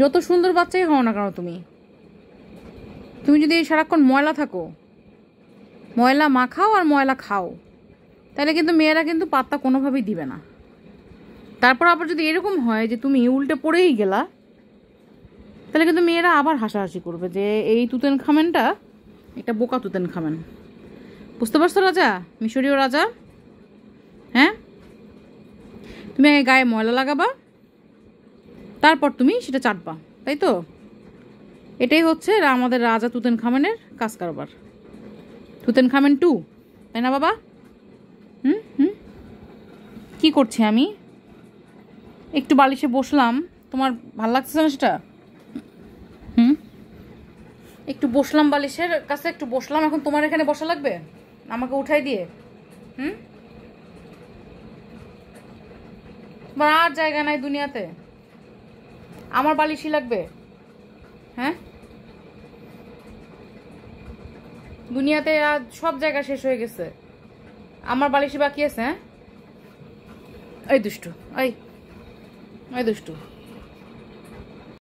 যত সুন্দর বাচ্চাই হও না কেন তুমি, তুমি যদি সারাক্ষণ ময়লা থাকো, ময়লা মাখাও আর ময়লা খাও, তাহলে কিন্তু মেয়েরা কিন্তু পাত্তা কোনোভাবেই দিবে না। তারপর আবার যদি এরকম হয় যে তুমি উল্টে পড়েই গেলা, তাহলে কিন্তু মেয়েরা আবার হাসাহাসি করবে যে এই তুতেন খামেনটা একটা বোকা তুতেন খামেন। বুঝতে পারছো রাজা, মিশরীয় রাজা? হ্যাঁ, তুমি আগে গায়ে ময়লা লাগাবা, তারপর তুমি সেটা চাটবা, তাই তো? এটাই হচ্ছে আমাদের রাজা তুতেন খামেনের কাজ কারবার। তুতেন খামেন 2, তাই না বাবা? হুম হুম কি করছি আমি? একটু বালিশে বসলাম, তোমার ভাল লাগছে না সেটা? একটু বসলাম বালিশের কাছে, একটু বসলাম, এখন তোমার এখানে বসা লাগবে আমাকে উঠাই দিয়ে? তোমার আর জায়গা নাই দুনিয়াতে, আমার বালিশই লাগবে? হ্যাঁ, দুনিয়াতে আর সব জায়গা শেষ হয়ে গেছে, আমার বালিশই বাকি আছে? হ্যাঁ, এই দুষ্টু, এই দুষ্টু।